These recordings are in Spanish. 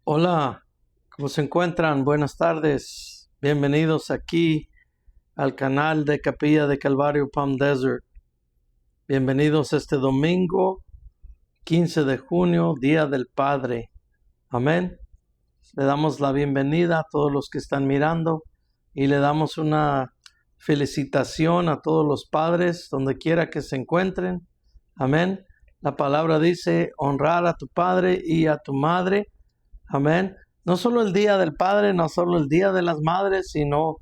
Hola, ¿cómo se encuentran? Buenas tardes. Bienvenidos aquí al canal de Capilla de Calvario Palm Desert. Bienvenidos este domingo 15 de junio, Día del Padre. Amén. Le damos la bienvenida a todos los que están mirando y le damos una felicitación a todos los padres donde quiera que se encuentren. Amén. La palabra dice honrar a tu padre y a tu madre. Amén. No solo el Día del Padre, no solo el Día de las Madres, sino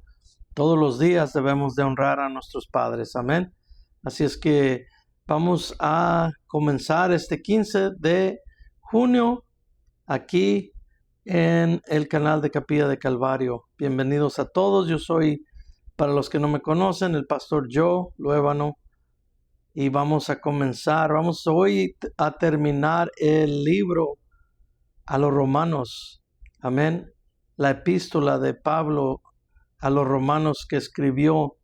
todos los días debemos de honrar a nuestros padres. Amén. Así es que vamos a comenzar este 15 de junio aquí en el canal de Capilla de Calvario. Bienvenidos a todos. Yo soy, para los que no me conocen, el pastor Joe Luébano. Y vamos a comenzar. Vamos hoy a terminar el libro a los Romanos. Amén. La epístola de Pablo a los Romanos que escribió.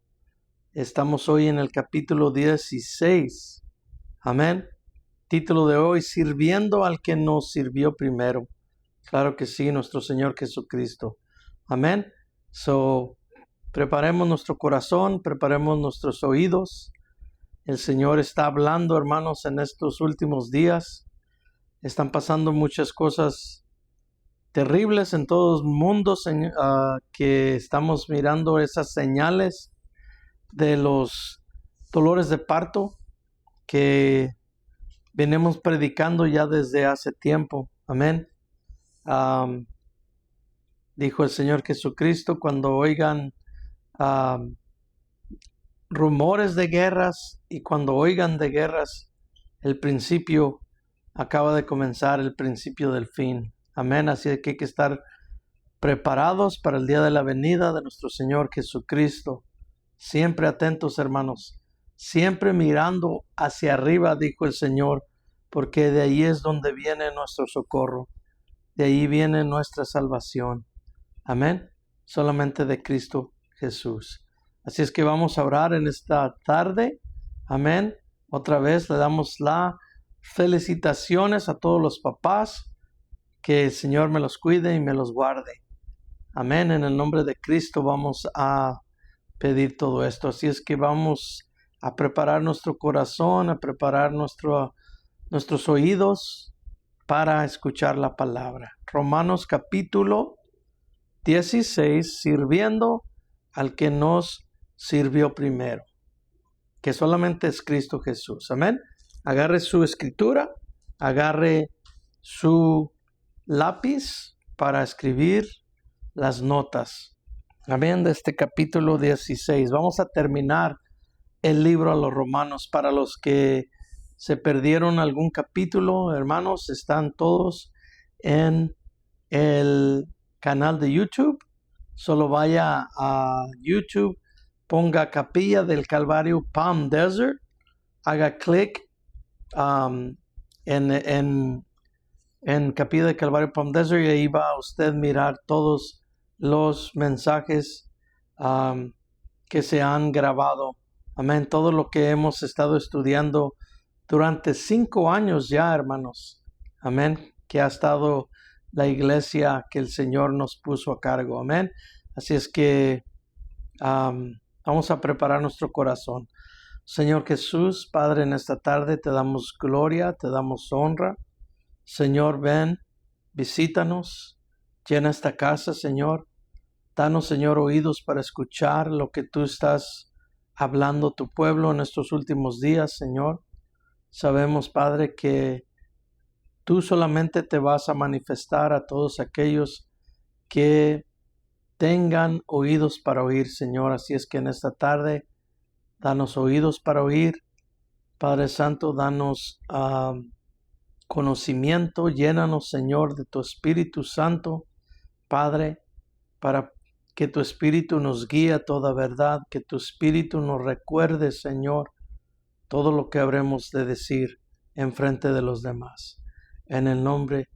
Estamos hoy en el capítulo 16. Amén. Título de hoy: Sirviendo al que nos sirvió primero. Claro que sí, nuestro Señor Jesucristo. Amén. Preparemos nuestro corazón, preparemos nuestros oídos. El Señor está hablando, hermanos, en estos últimos días. Están pasando muchas cosas terribles en todo el mundo, que estamos mirando esas señales de los dolores de parto que venimos predicando ya desde hace tiempo. Amén. Dijo el Señor Jesucristo: cuando oigan rumores de guerras y cuando oigan de guerras, el principio acaba de comenzar, el principio del fin. Amén. Así que hay que estar preparados para el día de la venida de nuestro Señor Jesucristo. Siempre atentos, hermanos. Siempre mirando hacia arriba, dijo el Señor, porque de ahí es donde viene nuestro socorro. De ahí viene nuestra salvación. Amén. Solamente de Cristo Jesús. Así es que vamos a orar en esta tarde. Amén. Otra vez le damos las felicitaciones a todos los papás. Que el Señor me los cuide y me los guarde. Amén. En el nombre de Cristo vamos a pedir todo esto. Así es que vamos a preparar nuestro corazón, a preparar nuestros oídos para escuchar la palabra. Romanos capítulo 16, sirviendo al que nos sirvió primero, que solamente es Cristo Jesús. Amén. Agarre su escritura, agarre su lápiz para escribir las notas. Amén. De este capítulo 16. Vamos a terminar el libro a los Romanos. Para los que se perdieron algún capítulo, hermanos, están todos en el canal de YouTube. Solo vaya a YouTube, ponga Capilla del Calvario Palm Desert, haga clic en Capilla del Calvario Palm Desert y ahí va a usted mirar todos los mensajes que se han grabado. Amén. Todo lo que hemos estado estudiando durante 5 años ya, hermanos. Amén. Que ha estado la iglesia que el Señor nos puso a cargo. Amén. Así es que vamos a preparar nuestro corazón. Señor Jesús, Padre, en esta tarde te damos gloria, te damos honra. Señor, ven, visítanos, llena esta casa, Señor. Danos, Señor, oídos para escuchar lo que tú estás hablando a tu pueblo en estos últimos días, Señor. Sabemos, Padre, que tú solamente te vas a manifestar a todos aquellos que tengan oídos para oír, Señor. Así es que en esta tarde, danos oídos para oír. Padre Santo, danos conocimiento. Llénanos, Señor, de tu Espíritu Santo, Padre, para que tu Espíritu nos guíe a toda verdad, que tu Espíritu nos recuerde, Señor, todo lo que habremos de decir en frente de los demás. En el nombre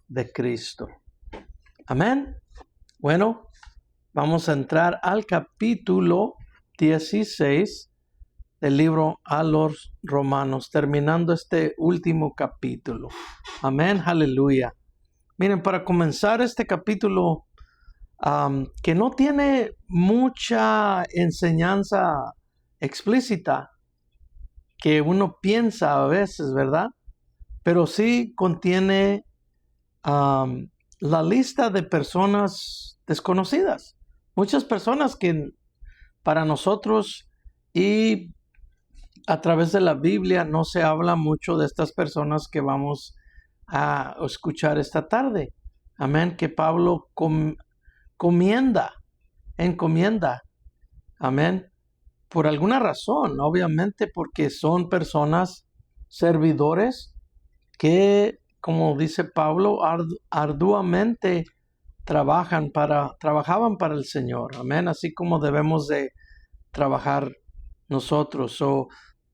de Cristo. Amén. Bueno, vamos a entrar al capítulo 16 del libro a los Romanos, terminando este último capítulo. Amén, aleluya. Miren, para comenzar este capítulo, que no tiene mucha enseñanza explícita que uno piensa a veces, ¿verdad? Pero sí contiene la lista de personas desconocidas. Muchas personas que para nosotros y a través de la Biblia no se habla mucho de estas personas que vamos a escuchar esta tarde. Amén. Que Pablo encomienda. Amén. Por alguna razón, obviamente porque son personas servidores que, como dice Pablo, arduamente trabajaban para el Señor. Amén. Así como debemos de trabajar nosotros.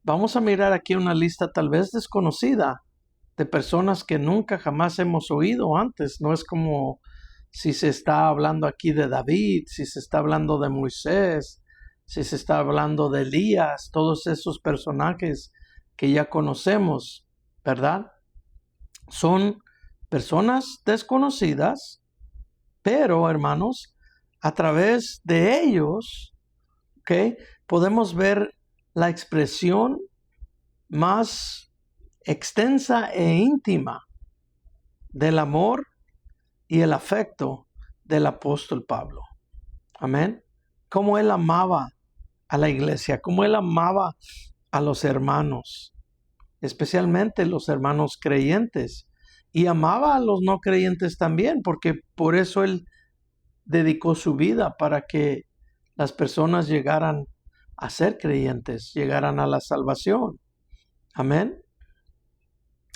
Vamos a mirar aquí una lista tal vez desconocida de personas que nunca jamás hemos oído antes. No es como si se está hablando aquí de David, si se está hablando de Moisés, si se está hablando de Elías, todos esos personajes que ya conocemos, ¿verdad? Son personas desconocidas, pero hermanos, a través de ellos, ¿ok?, podemos ver la expresión más extensa e íntima del amor y el afecto del apóstol Pablo. Amén. Cómo él amaba a la iglesia, cómo él amaba a los hermanos, especialmente los hermanos creyentes, y amaba a los no creyentes también, porque por eso él dedicó su vida para que las personas llegaran a ser creyentes, llegaran a la salvación. Amén.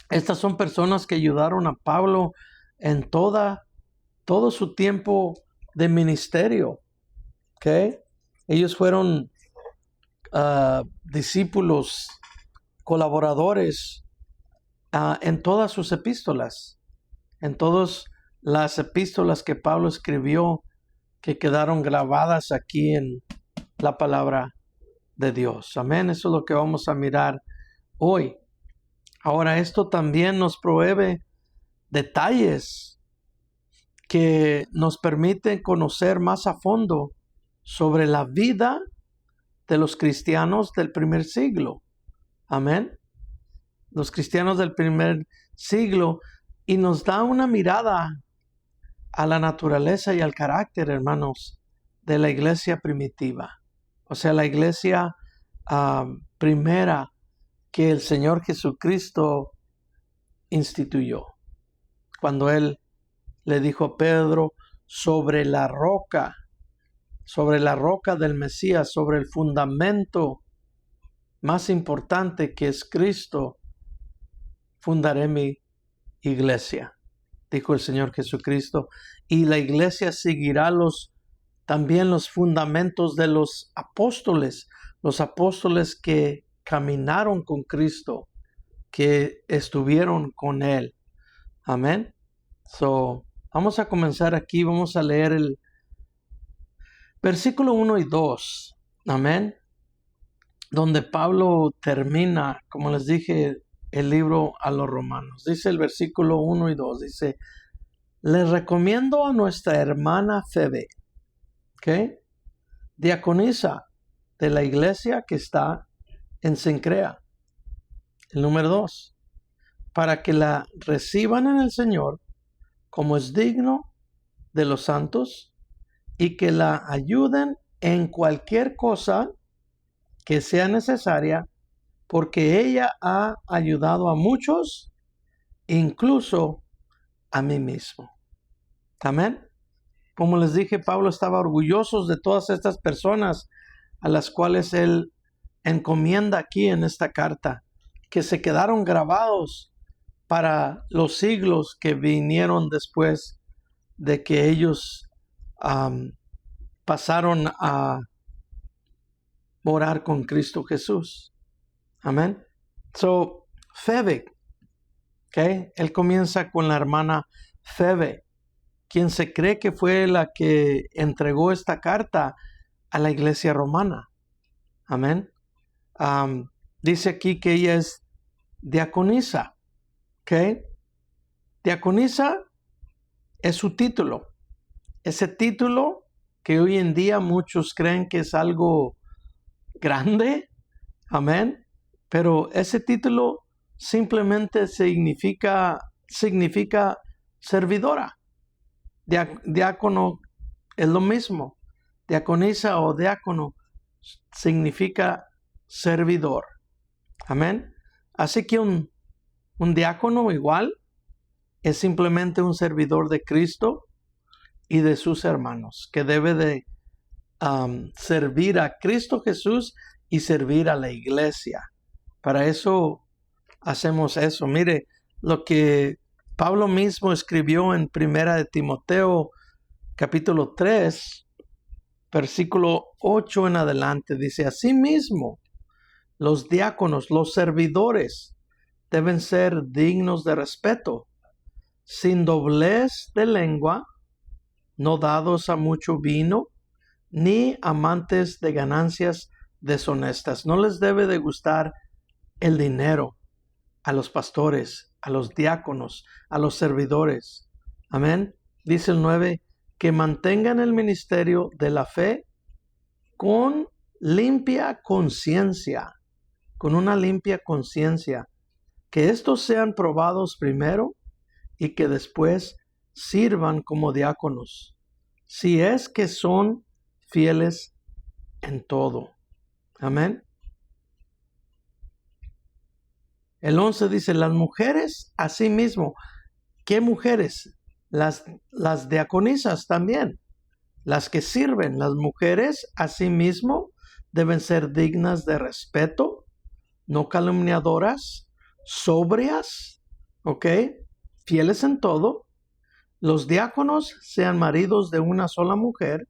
Estas son personas que ayudaron a Pablo en todo su tiempo de ministerio. ¿Okay? Ellos fueron discípulos, colaboradores en todas sus epístolas, en todas las epístolas que Pablo escribió, que quedaron grabadas aquí en la palabra de Dios. Amén. Eso es lo que vamos a mirar hoy. Ahora, esto también nos provee detalles que nos permiten conocer más a fondo sobre la vida de los cristianos del primer siglo. Amén. Los cristianos del primer siglo, y nos da una mirada a la naturaleza y al carácter, hermanos, de la iglesia primitiva. O sea, la iglesia primera que el Señor Jesucristo instituyó. Cuando Él le dijo a Pedro, sobre la roca del Mesías, sobre el fundamento más importante que es Cristo, fundaré mi iglesia, dijo el Señor Jesucristo, y la iglesia seguirá también los fundamentos de los apóstoles que caminaron con Cristo, que estuvieron con Él. Amén. Vamos a comenzar aquí, vamos a leer el versículo 1 y 2. Amén. Donde Pablo termina, como les dije, el libro a los Romanos. Dice el versículo 1 y 2, dice, les recomiendo a nuestra hermana Febe, ¿ok?, diaconisa de la iglesia que está en Cencrea. El número 2, para que la reciban en el Señor como es digno de los santos y que la ayuden en cualquier cosa que sea necesaria, porque ella ha ayudado a muchos, incluso a mí mismo. Amén. Como les dije, Pablo estaba orgulloso de todas estas personas a las cuales él encomienda aquí en esta carta, que se quedaron grabados para los siglos que vinieron después de que ellos pasaron a morar con Cristo Jesús. Amén. Febe, ¿okay? Él comienza con la hermana Febe, quien se cree que fue la que entregó esta carta a la iglesia romana. Amén. Dice aquí que ella es diaconisa. ¿Okay? Diaconisa es su título. Ese título que hoy en día muchos creen que es algo grande, amén, pero ese título simplemente significa servidora. Diácono es lo mismo. Diaconisa o diácono significa servidor. Amén. Así que un diácono igual es simplemente un servidor de Cristo y de sus hermanos, que debe de servir a Cristo Jesús y servir a la iglesia. Para eso hacemos eso. Mire, lo que Pablo mismo escribió en Primera de Timoteo, capítulo 3, versículo 8 en adelante, dice: asimismo, los diáconos, los servidores, deben ser dignos de respeto, sin doblez de lengua, no dados a mucho vino, ni amantes de ganancias deshonestas. No les debe de gustar el dinero a los pastores, a los diáconos, a los servidores. Amén. Dice el 9, que mantengan el ministerio de la fe con limpia conciencia, con una limpia conciencia, que estos sean probados primero y que después sirvan como diáconos, si es que son fieles en todo. Amén. El 11 dice: las mujeres asimismo. ¿Qué mujeres? Las diaconisas también, las que sirven. Las mujeres asimismo deben ser dignas de respeto, no calumniadoras, sobrias, ¿ok? Fieles en todo. Los diáconos sean maridos de una sola mujer,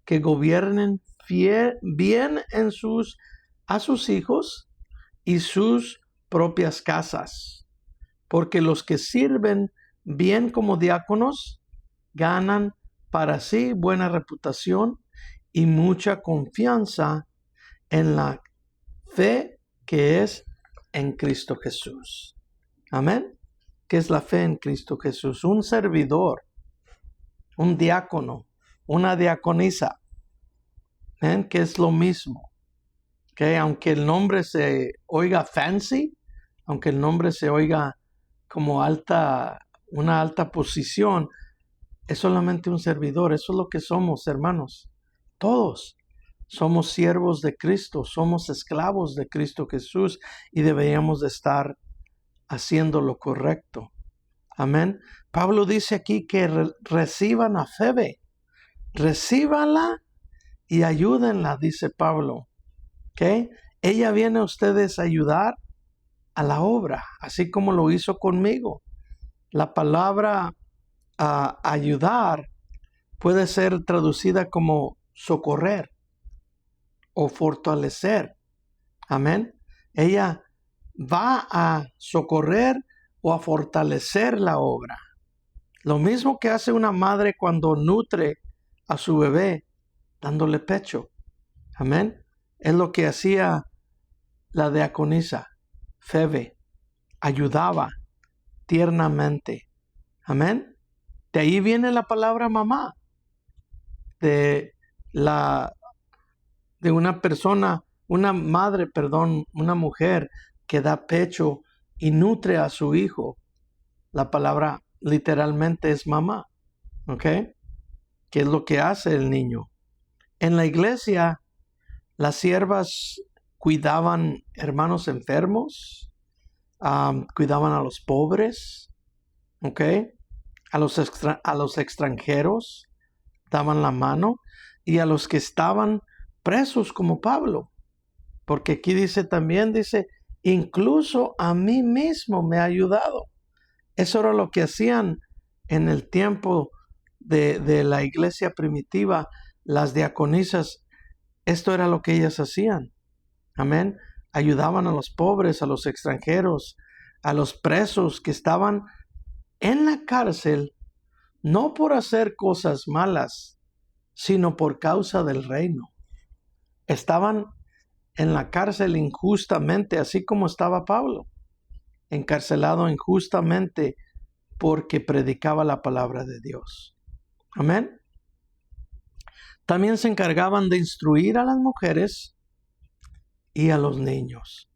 que gobiernen bien a sus hijos y sus propias casas, porque los que sirven bien como diáconos ganan para sí buena reputación y mucha confianza en la fe que es en Cristo Jesús. Amén. ¿Qué es la fe en Cristo Jesús? Un servidor, un diácono, una diaconisa, ¿ven? Que es lo mismo. ¿Okay? Aunque el nombre se oiga fancy, aunque el nombre se oiga como una alta posición, es solamente un servidor. Eso es lo que somos, hermanos. Todos somos siervos de Cristo, somos esclavos de Cristo Jesús y deberíamos de estar haciendo lo correcto. Amén. Pablo dice aquí que reciban a Febe. Recíbanla y ayúdenla, dice Pablo. ¿Okay? Ella viene a ustedes a ayudar a la obra, así como lo hizo conmigo. La palabra ayudar puede ser traducida como socorrer o fortalecer. Amén. Ella va a socorrer o a fortalecer la obra. Lo mismo que hace una madre cuando nutre a su bebé, dándole pecho. Amén. Es lo que hacía la diaconisa, Febe. Ayudaba tiernamente. Amén. De ahí viene la palabra mamá. De una persona, una mujer que da pecho y nutre a su hijo. La palabra literalmente es mamá. ¿Ok? ¿Qué es lo que hace el niño? En la iglesia, las siervas cuidaban hermanos enfermos, cuidaban a los pobres, ¿ok? A los extranjeros daban la mano, y a los que estaban presos como Pablo. Porque aquí dice, incluso a mí mismo me ha ayudado. Eso era lo que hacían en el tiempo de la iglesia primitiva, las diaconisas. Esto era lo que ellas hacían. Amén. Ayudaban a los pobres, a los extranjeros, a los presos que estaban en la cárcel, no por hacer cosas malas, sino por causa del reino. Estaban en la cárcel injustamente, así como estaba Pablo, encarcelado injustamente porque predicaba la palabra de Dios. Amén. También se encargaban de instruir a las mujeres y a los niños.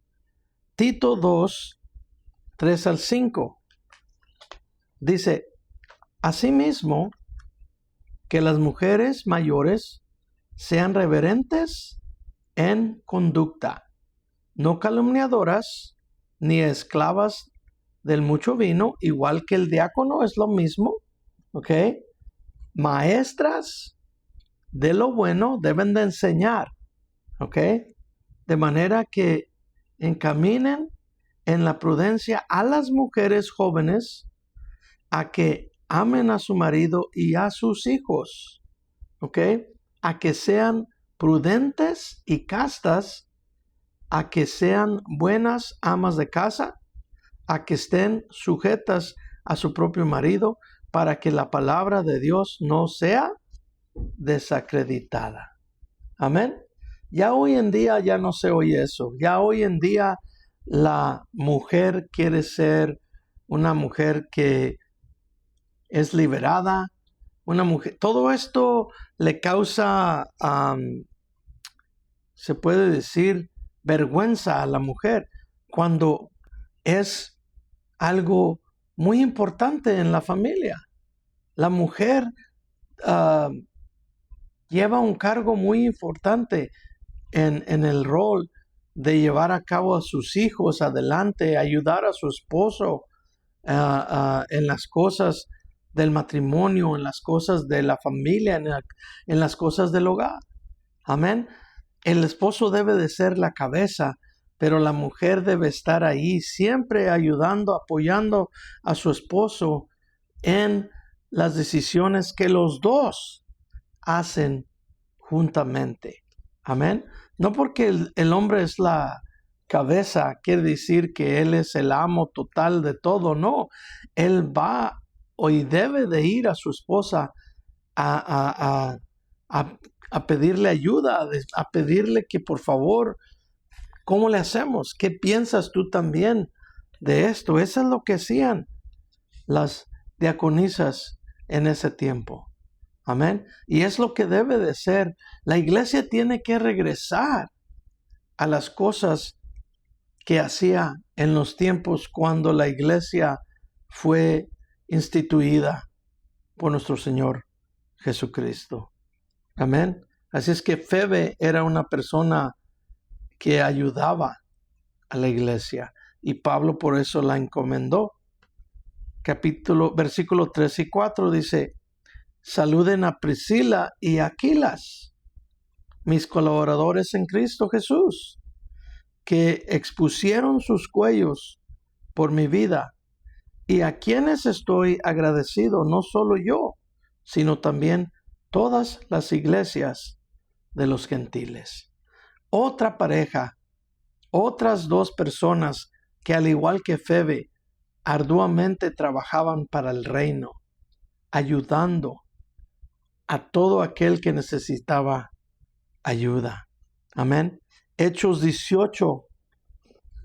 Tito 2, 3 al 5. Dice, asimismo, que las mujeres mayores sean reverentes en conducta, no calumniadoras, ni esclavas del mucho vino, igual que el diácono es lo mismo, ¿ok? Maestras de lo bueno deben de enseñar, ¿ok? De manera que encaminen en la prudencia a las mujeres jóvenes a que amen a su marido y a sus hijos, ¿ok? A que sean prudentes y castas, a que sean buenas amas de casa, a que estén sujetas a su propio marido, para que la palabra de Dios no sea desacreditada. Amén. Ya hoy en día ya no se oye eso. Ya hoy en día la mujer quiere ser una mujer que es liberada, una mujer. Todo esto le causa, se puede decir, vergüenza a la mujer, cuando es algo muy importante en la familia. La mujer lleva un cargo muy importante en el rol de llevar a cabo a sus hijos adelante, ayudar a su esposo en las cosas del matrimonio, en las cosas de la familia, en las cosas del hogar. Amén. El esposo debe de ser la cabeza, pero la mujer debe estar ahí siempre ayudando, apoyando a su esposo en las decisiones que los dos hacen juntamente. Amén. No porque el hombre es la cabeza quiere decir que él es el amo total de todo. No, él va y debe de ir a su esposa a pedirle ayuda, a pedirle que por favor, ¿cómo le hacemos? ¿Qué piensas tú también de esto? Eso es lo que hacían las diaconisas en ese tiempo. Amén. Y es lo que debe de ser. La iglesia tiene que regresar a las cosas que hacía en los tiempos cuando la iglesia fue instituida por nuestro Señor Jesucristo. Amén. Así es que Febe era una persona que ayudaba a la iglesia y Pablo por eso la encomendó. Versículo 3 y 4 dice, saluden a Priscila y Aquilas, mis colaboradores en Cristo Jesús, que expusieron sus cuellos por mi vida, y a quienes estoy agradecido, no solo yo, sino también todas las iglesias de los gentiles. Otra pareja, otras dos personas que al igual que Febe, arduamente trabajaban para el reino, ayudando a todo aquel que necesitaba ayuda. Amén. Hechos 18,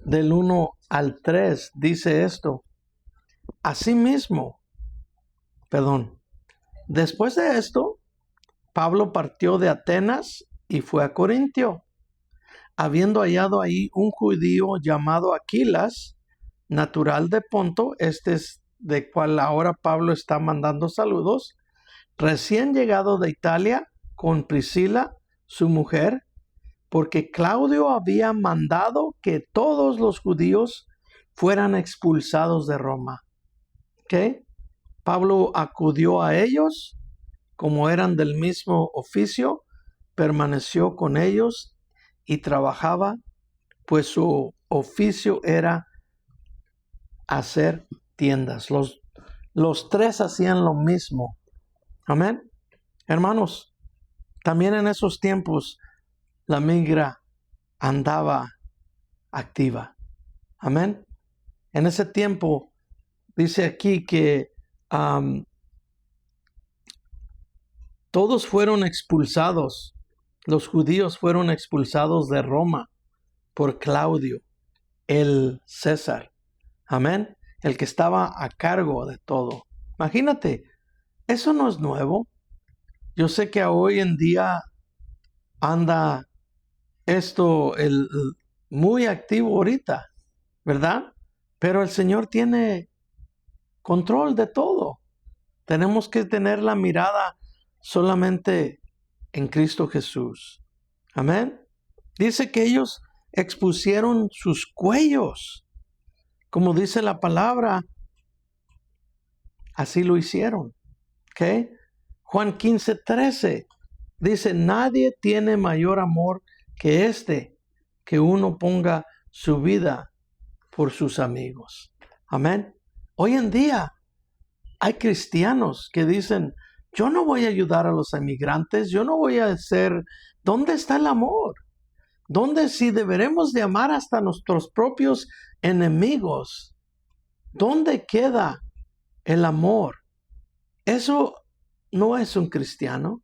del 1 al 3, dice esto. Después de esto, Pablo partió de Atenas y fue a Corintio. Habiendo hallado ahí un judío llamado Aquilas, natural de Ponto, este es de cual ahora Pablo está mandando saludos, recién llegado de Italia con Priscila, su mujer, porque Claudio había mandado que todos los judíos fueran expulsados de Roma. ¿Okay? Pablo acudió a ellos, como eran del mismo oficio, permaneció con ellos y trabajaba, pues su oficio era hacer tiendas. Los tres hacían lo mismo. Amén. Hermanos, también en esos tiempos la migra andaba activa. Amén. En ese tiempo dice aquí que todos fueron expulsados. Los judíos fueron expulsados de Roma por Claudio, el César. Amén. el que estaba a cargo de todo. Imagínate, eso no es nuevo. Yo sé que hoy en día anda esto muy activo ahorita, ¿verdad? Pero el Señor tiene control de todo. Tenemos que tener la mirada solamente en Cristo Jesús. Amén. Dice que ellos expusieron sus cuellos. Como dice la palabra, así lo hicieron. ¿Ok? Juan 15:13 dice, nadie tiene mayor amor que que uno ponga su vida por sus amigos. Amén. Hoy en día hay cristianos que dicen, yo no voy a ayudar a los inmigrantes, yo no voy a hacer. ¿Dónde está el amor? ¿Dónde, si deberemos de amar hasta nuestros propios enemigos? ¿Dónde queda el amor? Eso no es un cristiano.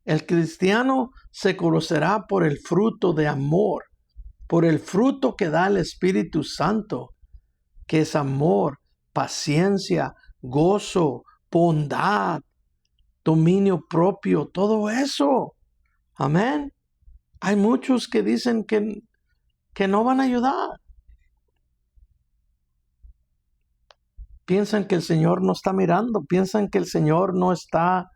El cristiano se conocerá por el fruto de amor, por el fruto que da el Espíritu Santo, que es amor, paciencia, gozo, bondad, dominio propio, todo eso. Amén. Hay muchos que dicen que no van a ayudar. Piensan que el Señor no está mirando, piensan que el Señor no está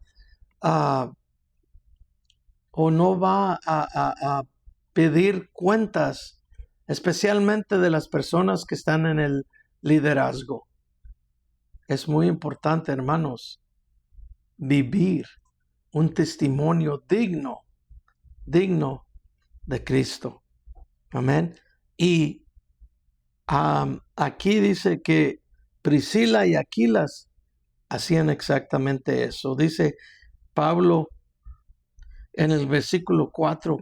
o no va a pedir cuentas, especialmente de las personas que están en el liderazgo. Es muy importante, hermanos, vivir un testimonio digno de Cristo. Amén. Y aquí dice que Priscila y Aquilas hacían exactamente eso. Dice Pablo en el versículo 4,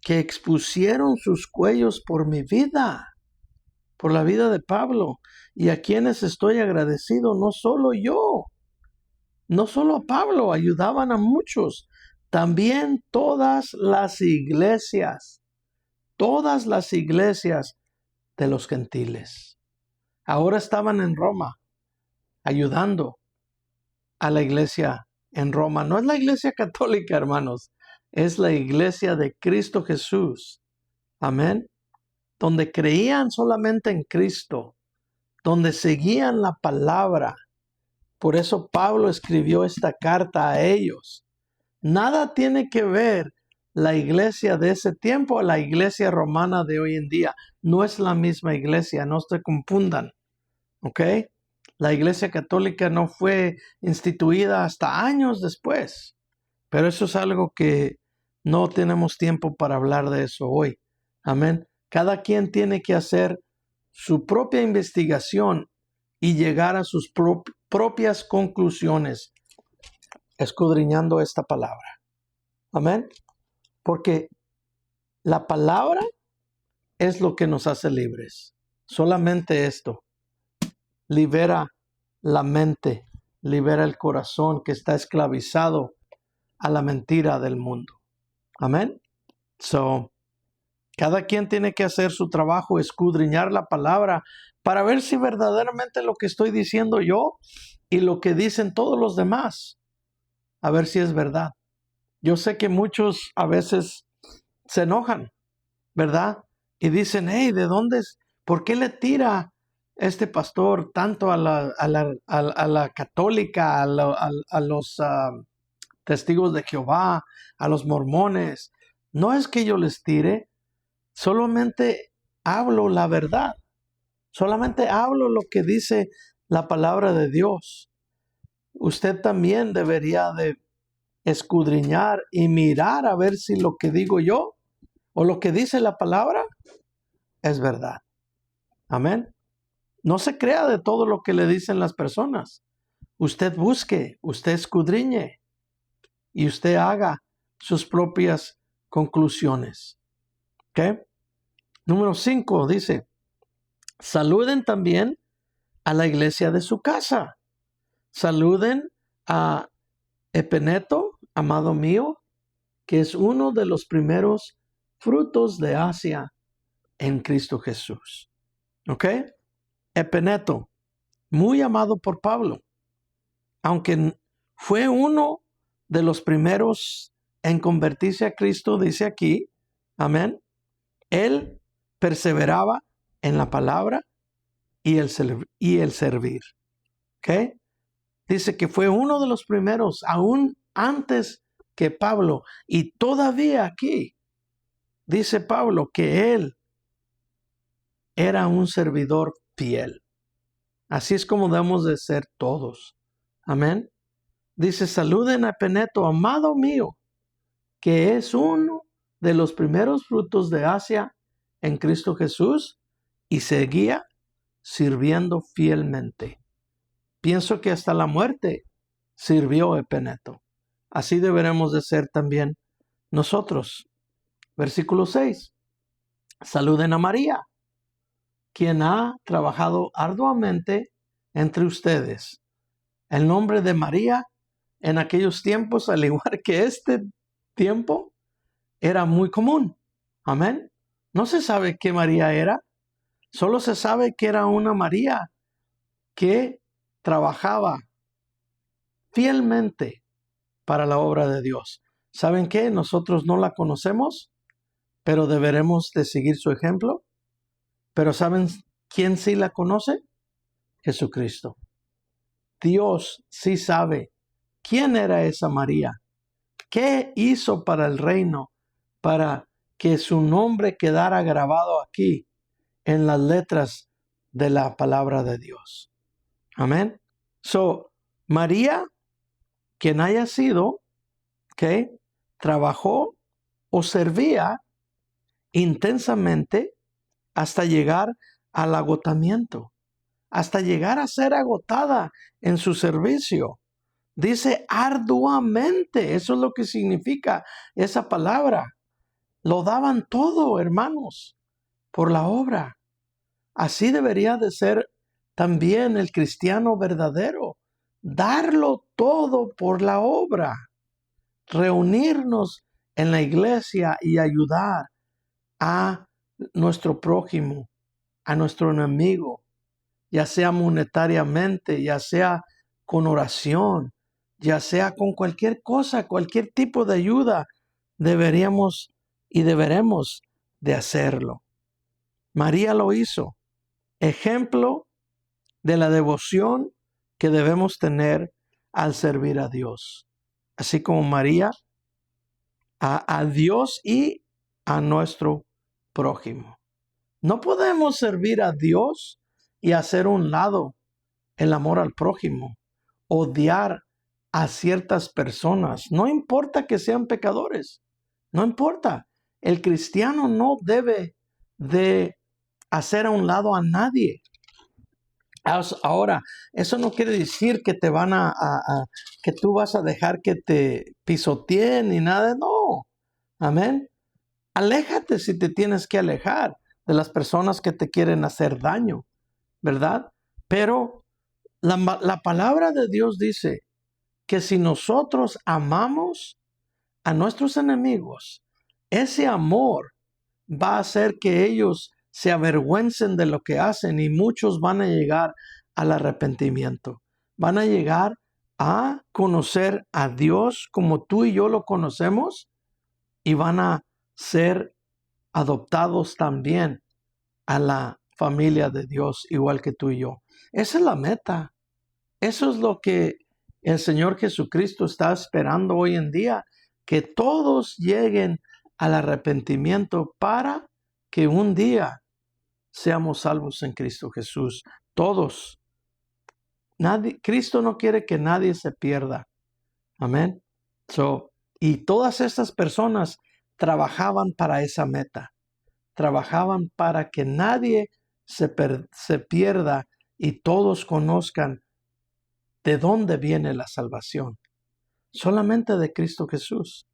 que expusieron sus cuellos por mi vida, por la vida de Pablo, y a quienes estoy agradecido, no solo yo, no solo a Pablo, ayudaban a muchos, también todas las iglesias de los gentiles. Ahora estaban en Roma, ayudando a la iglesia en Roma. No es la iglesia católica, hermanos, es la iglesia de Cristo Jesús. Amén. Donde creían solamente en Cristo, donde seguían la palabra. Por eso Pablo escribió esta carta a ellos. Nada tiene que ver la iglesia de ese tiempo a la iglesia romana de hoy en día. No es la misma iglesia, no se confundan. ¿Ok? La iglesia católica no fue instituida hasta años después. Pero eso es algo que no tenemos tiempo para hablar de eso hoy. Amén. Cada quien tiene que hacer su propia investigación y llegar a sus propias conclusiones, escudriñando esta palabra. Amén. Porque la palabra es lo que nos hace libres. Solamente esto libera la mente, libera el corazón que está esclavizado a la mentira del mundo. Amén. Cada quien tiene que hacer su trabajo, escudriñar la palabra para ver si verdaderamente lo que estoy diciendo yo y lo que dicen todos los demás, a ver si es verdad. Yo sé que muchos a veces se enojan, ¿verdad? Y dicen, hey, ¿de dónde es? ¿Por qué le tira este pastor tanto a la católica, a los testigos de Jehová, a los mormones? No es que yo les tire, solamente hablo la verdad. Solamente hablo lo que dice la palabra de Dios. Usted también debería de escudriñar y mirar a ver si lo que digo yo o lo que dice la palabra es verdad. Amén. No se crea de todo lo que le dicen las personas. Usted busque, usted escudriñe y usted haga sus propias conclusiones. ¿Ok? Número 5 dice, saluden también a la iglesia de su casa. Saluden a Epeneto, amado mío, que es uno de los primeros frutos de Asia en Cristo Jesús. ¿Ok? Epeneto, muy amado por Pablo, aunque fue uno de los primeros en convertirse a Cristo, dice aquí, amén, él perseveraba en la palabra y el servir. ¿Ok? Dice que fue uno de los primeros, aún antes que Pablo, y todavía aquí dice Pablo que él era un servidor fiel. Así es como debemos de ser todos. Amén. Dice, saluden a Epeneto, amado mío, que es uno de los primeros frutos de Asia en Cristo Jesús y seguía sirviendo fielmente. Pienso que hasta la muerte sirvió Epeneto. Así deberemos de ser también nosotros. Versículo 6. Saluden a María, quien ha trabajado arduamente entre ustedes. El nombre de María en aquellos tiempos, al igual que este tiempo, era muy común. Amén. No se sabe qué María era. Solo se sabe que era una María que trabajaba fielmente para la obra de Dios. ¿Saben qué? Nosotros no la conocemos, pero deberemos de seguir su ejemplo. Pero ¿saben quién sí la conoce? Jesucristo. Dios sí sabe quién era esa María. ¿Qué hizo para el reino? Para que su nombre quedara grabado aquí en las letras de la palabra de Dios. Amén. So, María, quien haya sido, que trabajó o servía intensamente hasta llegar al agotamiento, hasta llegar a ser agotada en su servicio. Dice arduamente, eso es lo que significa esa palabra. Lo daban todo, hermanos, por la obra. Así debería de ser también el cristiano verdadero. Darlo todo por la obra. Reunirnos en la iglesia y ayudar a nuestro prójimo, a nuestro enemigo, ya sea monetariamente, ya sea con oración, ya sea con cualquier cosa, cualquier tipo de ayuda, deberíamos y deberemos de hacerlo. María lo hizo. Ejemplo de la devoción que debemos tener al servir a Dios. Así como María, a Dios y a nuestro prójimo. No podemos servir a Dios y hacer un lado el amor al prójimo, odiar a ciertas personas. No importa que sean pecadores, no importa. El cristiano no debe de hacer a un lado a nadie. Ahora, eso no quiere decir que te van que tú vas a dejar que te pisoteen ni nada. No. Amén. Aléjate si te tienes que alejar de las personas que te quieren hacer daño, ¿verdad? Pero la palabra de Dios dice que si nosotros amamos a nuestros enemigos, ese amor va a hacer que ellos se avergüencen de lo que hacen y muchos van a llegar al arrepentimiento. Van a llegar a conocer a Dios como tú y yo lo conocemos y van a ser adoptados también a la familia de Dios, igual que tú y yo. Esa es la meta. Eso es lo que el Señor Jesucristo está esperando hoy en día, que todos lleguen al arrepentimiento para que un día seamos salvos en Cristo Jesús. Todos. Cristo no quiere que nadie se pierda. Amén. Y todas estas personas trabajaban para esa meta. Trabajaban para que nadie se pierda y todos conozcan de dónde viene la salvación. Solamente de Cristo Jesús.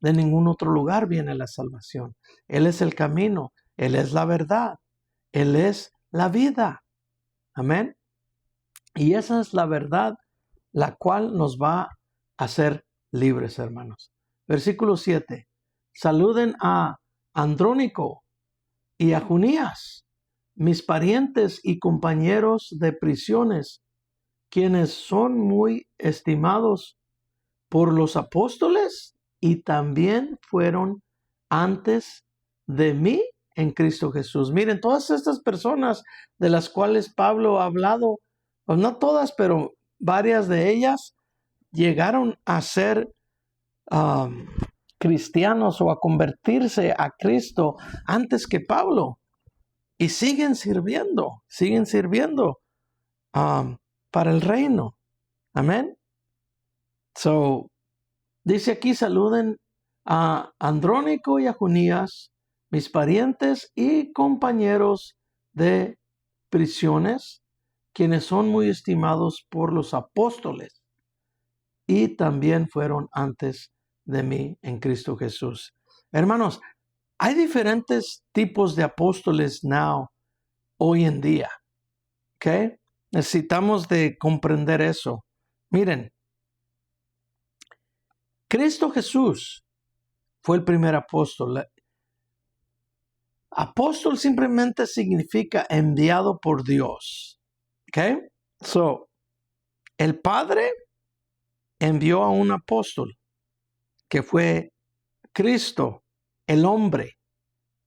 De ningún otro lugar viene la salvación. Él es el camino, Él es la verdad, Él es la vida. Amén. Y esa es la verdad, la cual nos va a hacer libres, hermanos. Versículo 7. Saluden a Andrónico y a Junías, mis parientes y compañeros de prisiones, quienes son muy estimados por los apóstoles y también fueron antes de mí en Cristo Jesús. Miren, todas estas personas de las cuales Pablo ha hablado, pues no todas, pero varias de ellas llegaron a ser cristianos o a convertirse a Cristo antes que Pablo y siguen sirviendo para el reino. Amén. So, dice aquí, saluden a Andrónico y a Junías, mis parientes y compañeros de prisiones, quienes son muy estimados por los apóstoles y también fueron antes de mí en Cristo Jesús. Hermanos, hay diferentes tipos de apóstoles hoy en día. ¿Ok? Necesitamos de comprender eso. Miren, Cristo Jesús fue el primer apóstol. Apóstol simplemente significa enviado por Dios. ¿Ok? So, el Padre envió a un apóstol que fue Cristo, el hombre.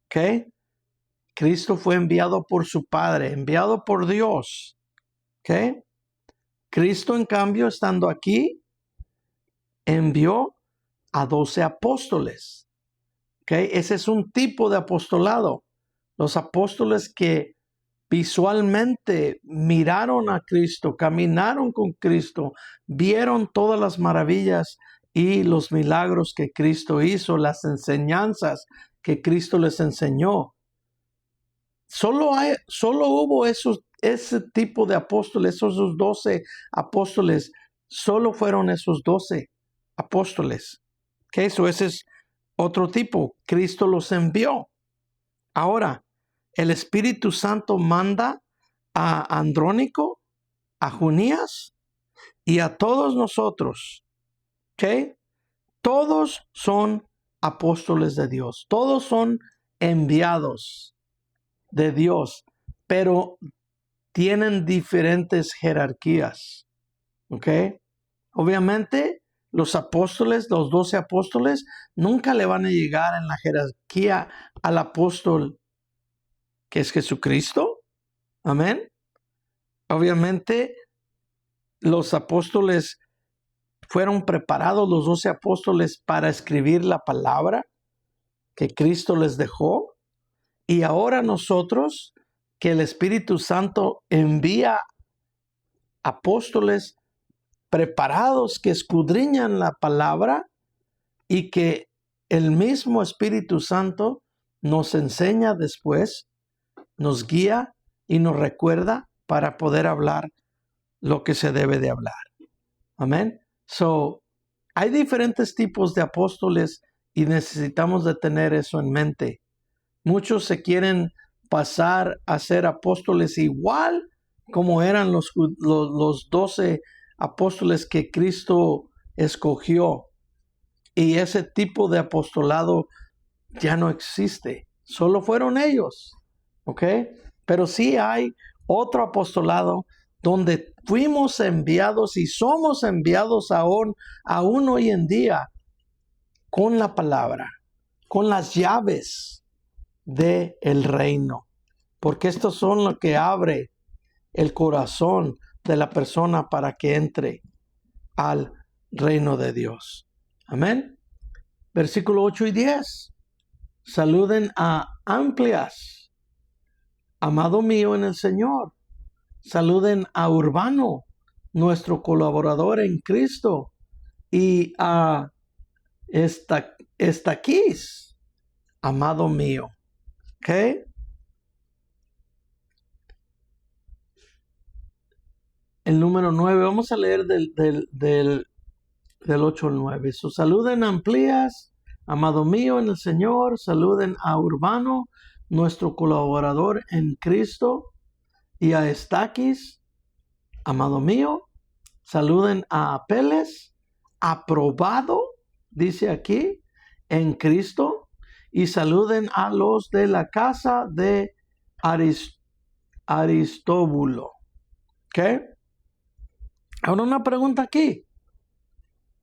¿Ok? Cristo fue enviado por su Padre, enviado por Dios. ¿Ok? Cristo, en cambio, estando aquí, envió a 12 apóstoles. ¿Okay? Ese es un tipo de apostolado. Los apóstoles que visualmente miraron a Cristo, caminaron con Cristo, vieron todas las maravillas y los milagros que Cristo hizo, las enseñanzas que Cristo les enseñó. Solo hubo ese tipo de apóstoles, esos 12 apóstoles, solo fueron esos 12 apóstoles. ¿Okay? Eso ese es otro tipo. Cristo los envió. Ahora, el Espíritu Santo manda a Andrónico, a Junías y a todos nosotros. ¿Okay? Todos son apóstoles de Dios. Todos son enviados de Dios, pero tienen diferentes jerarquías. ¿Ok? Obviamente, los apóstoles, los 12 apóstoles, nunca le van a llegar en la jerarquía al apóstol que es Jesucristo. Amén. Obviamente, los apóstoles fueron preparados, los 12 apóstoles, para escribir la palabra que Cristo les dejó. Y ahora nosotros, que el Espíritu Santo envía apóstoles preparados que escudriñan la palabra y que el mismo Espíritu Santo nos enseña después, nos guía y nos recuerda para poder hablar lo que se debe de hablar. Amén. So, hay diferentes tipos de apóstoles y necesitamos de tener eso en mente. Muchos se quieren pasar a ser apóstoles igual como eran los 12 apóstoles que Cristo escogió. Y ese tipo de apostolado ya no existe. Solo fueron ellos. ¿Ok? Pero sí hay otro apostolado donde fuimos enviados y somos enviados aún hoy en día con la palabra, con las llaves del reino. Porque estos son lo que abre el corazón de la persona para que entre al reino de Dios. Amén. Versículo 8 y 10. Saluden a Amplias, amado mío en el Señor. Saluden a Urbano, nuestro colaborador en Cristo, y a Estaquis, amado mío. ¿Ok? El número 9, vamos a leer del 8 al 9. So, saluden a Amplias, amado mío en el Señor. Saluden a Urbano, nuestro colaborador en Cristo, y a Estaquis, amado mío. Saluden a Apeles, aprobado, dice aquí, en Cristo. Y saluden a los de la casa de Aristóbulo. ¿Ok? Ahora una pregunta aquí.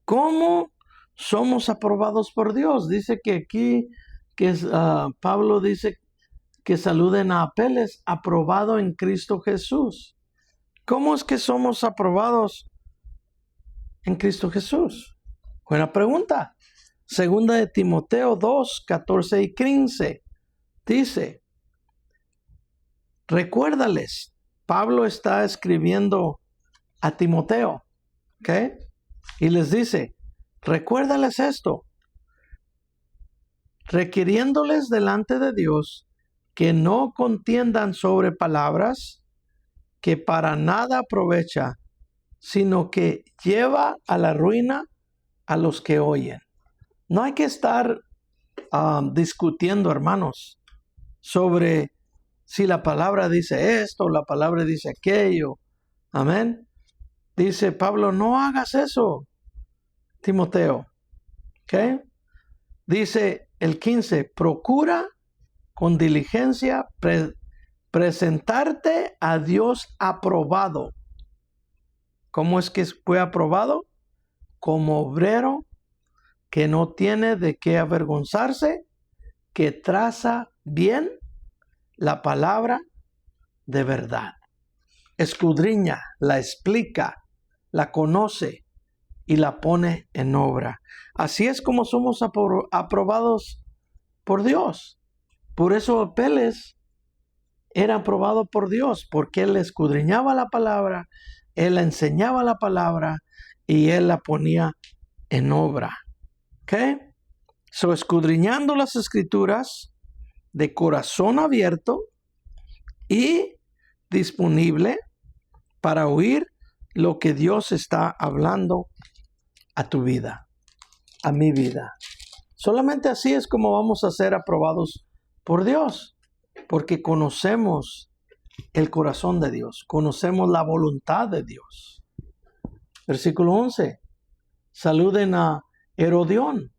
¿Cómo somos aprobados por Dios? Dice que aquí, Pablo dice que saluden a Apeles, aprobado en Cristo Jesús. ¿Cómo es que somos aprobados en Cristo Jesús? Buena pregunta. Segunda de Timoteo 2, 14 y 15. Dice, recuérdales, Pablo está escribiendo a Timoteo, ¿ok? Y les dice, recuérdales esto, requiriéndoles delante de Dios que no contiendan sobre palabras que para nada aprovecha, sino que lleva a la ruina a los que oyen. No hay que estar discutiendo, hermanos, sobre si la palabra dice esto, la palabra dice aquello. Amén. Dice Pablo, no hagas eso, Timoteo. ¿Ok? Dice el 15, procura con diligencia presentarte a Dios aprobado. ¿Cómo es que fue aprobado? Como obrero que no tiene de qué avergonzarse, que traza bien la palabra de verdad. Escudriña, la explica, la conoce y la pone en obra. Así es como somos aprobados por Dios. Por eso Apeles era aprobado por Dios, porque él escudriñaba la palabra, él enseñaba la palabra y él la ponía en obra. ¿Ok? So, escudriñando las escrituras de corazón abierto y disponible para oír lo que Dios está hablando a tu vida, a mi vida. Solamente así es como vamos a ser aprobados por Dios, porque conocemos el corazón de Dios, conocemos la voluntad de Dios. Versículo 11. Saluden a Herodión,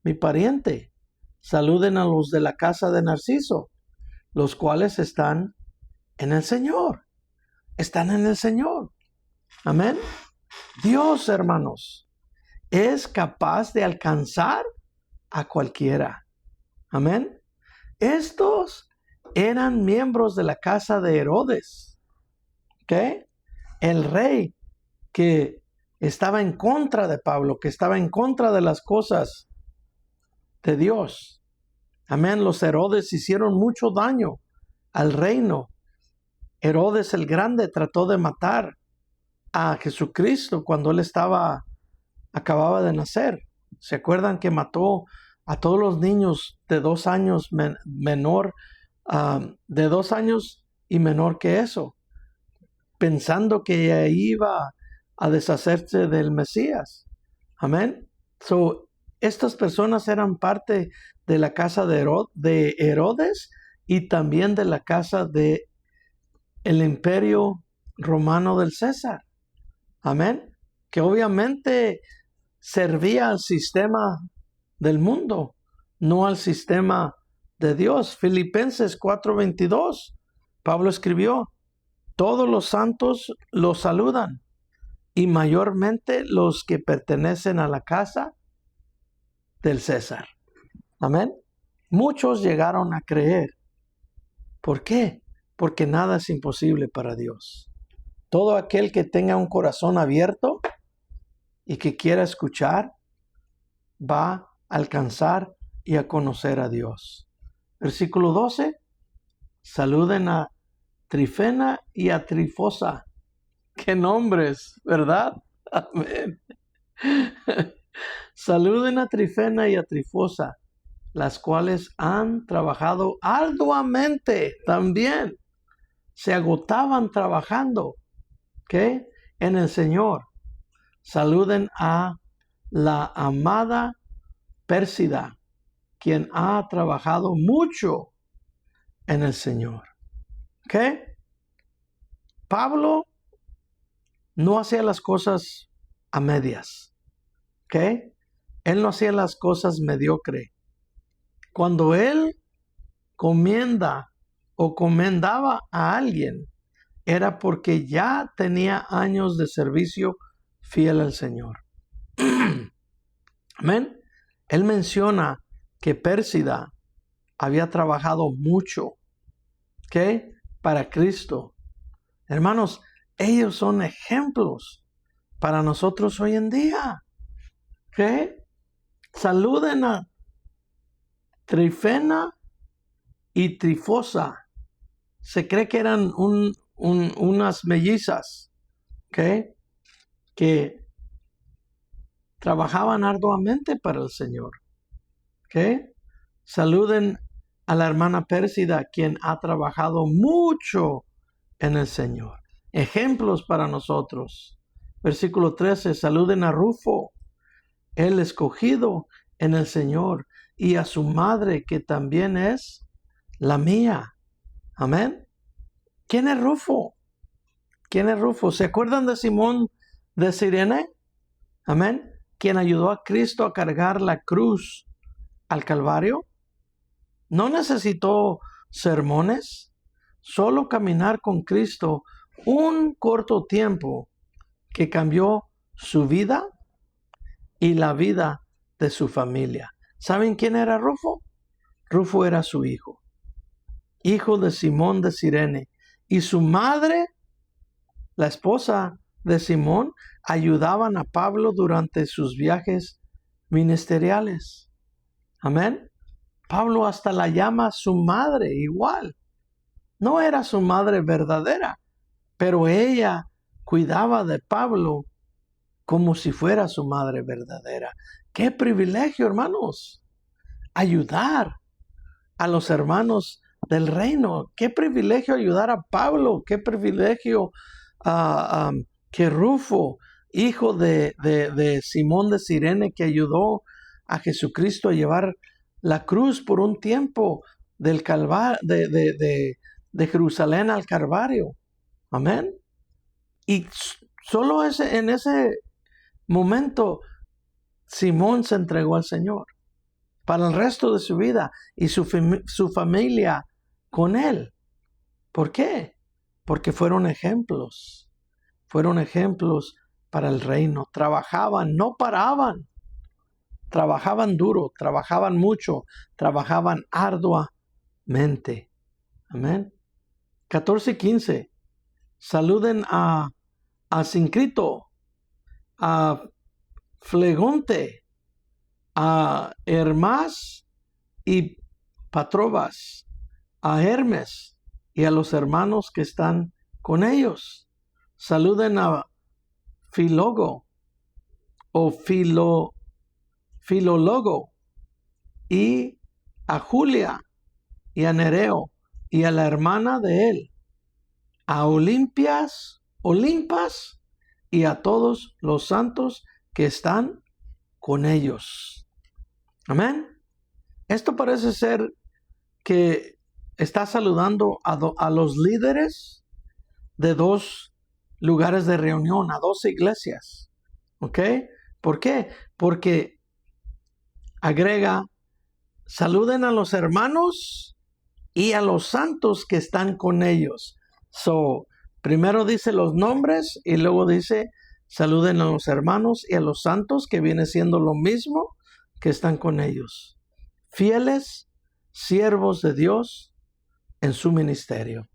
mi pariente. Saluden a los de la casa de Narciso, los cuales están en el Señor. Están en el Señor. Amén. Dios, hermanos, es capaz de alcanzar a cualquiera. Amén. Estos eran miembros de la casa de Herodes. ¿Ok? El rey que estaba en contra de Pablo, que estaba en contra de las cosas de Dios. Amén. Los Herodes hicieron mucho daño al reino. Herodes el Grande trató de matar a Jesucristo cuando él acababa de nacer. ¿Se acuerdan que mató a todos los niños de 2 años de 2 años y menor que eso, pensando que iba a deshacerse del Mesías? Amén. So, estas personas eran parte de la casa de Herodes y también de la casa de el imperio romano del César. Amén. Que obviamente servía al sistema del mundo, no al sistema de Dios. Filipenses 4:22. Pablo escribió, todos los santos los saludan y mayormente los que pertenecen a la casa del César. Amén. Muchos llegaron a creer. ¿Por qué? Porque nada es imposible para Dios. Todo aquel que tenga un corazón abierto y que quiera escuchar, va a alcanzar y a conocer a Dios. Versículo 12. Saluden a Trifena y a Trifosa. ¡Qué nombres!, ¿verdad? Amén. Saluden a Trifena y a Trifosa, las cuales han trabajado arduamente también. Se agotaban trabajando, ¿ok?, en el Señor. Saluden a la amada Pérsida, quien ha trabajado mucho en el Señor. ¿Ok? Pablo no hacía las cosas a medias. ¿Ok? Él no hacía las cosas mediocre. Cuando él comienda o comendaba a alguien, era porque ya tenía años de servicio fiel al Señor. Amén. Él menciona que Pérsida había trabajado mucho, ¿ok?, para Cristo. Hermanos, ellos son ejemplos para nosotros hoy en día. ¿Ok? Saluden a Trifena y Trifosa. Se cree que eran unas mellizas, ¿ok?, que trabajaban arduamente para el Señor. ¿Ok? Saluden a la hermana Pérsida, quien ha trabajado mucho en el Señor. Ejemplos para nosotros. Versículo 13, saluden a Rufo, el escogido en el Señor, y a su madre, que también es la mía. Amén. ¿Quién es Rufo? ¿Quién es Rufo? ¿Se acuerdan de Simón de Cirene? Amén. Quien ayudó a Cristo a cargar la cruz al Calvario. No necesitó sermones, solo caminar con Cristo un corto tiempo que cambió su vida y la vida de su familia. ¿Saben quién era Rufo? Rufo era su hijo de Simón de Cirene, y su madre, la esposa de Simón, ayudaban a Pablo durante sus viajes ministeriales. Amén. Pablo hasta la llama su madre igual. No era su madre verdadera, pero ella cuidaba de Pablo como si fuera su madre verdadera. ¡Qué privilegio, hermanos! Ayudar a los hermanos del reino. ¡Qué privilegio ayudar a Pablo! ¡Qué privilegio que Rufo, hijo de Simón de Cirene, que ayudó a Jesucristo a llevar la cruz por un tiempo del de Jerusalén al Calvario. Amén. Y solo en ese momento Simón se entregó al Señor para el resto de su vida y su familia con él. ¿Por qué? Porque fueron ejemplos para el reino. Trabajaban, no paraban. Trabajaban duro, trabajaban mucho, trabajaban arduamente. Amén. 14 y 15. Saluden a Sincrito, a Flegonte, a Hermas y Patrobas, a Hermes y a los hermanos que están con ellos. Saluden a Filólogo o Filólogo y a Julia y a Nereo y a la hermana de él, a Olimpas y a todos los santos que están con ellos. Amén. Esto parece ser que está saludando a los líderes de 2 lugares de reunión, a 2 iglesias. ¿Ok? ¿Por qué? Porque agrega, saluden a los hermanos y a los santos que están con ellos. Primero dice los nombres y luego dice, saluden a los hermanos y a los santos, que viene siendo lo mismo, que están con ellos. Fieles siervos de Dios en su ministerio.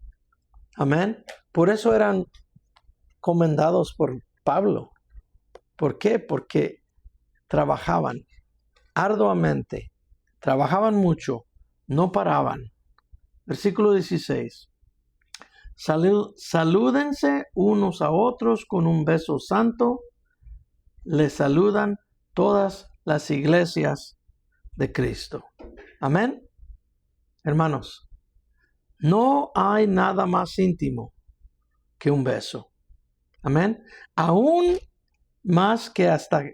Amén. Por eso eran comendados por Pablo. ¿Por qué? Porque trabajaban arduamente, trabajaban mucho, no paraban. Versículo 16. Salúdense unos a otros con un beso santo. Les saludan todas las iglesias de Cristo. Amén. Hermanos, no hay nada más íntimo que un beso. Amén. Aún más que hasta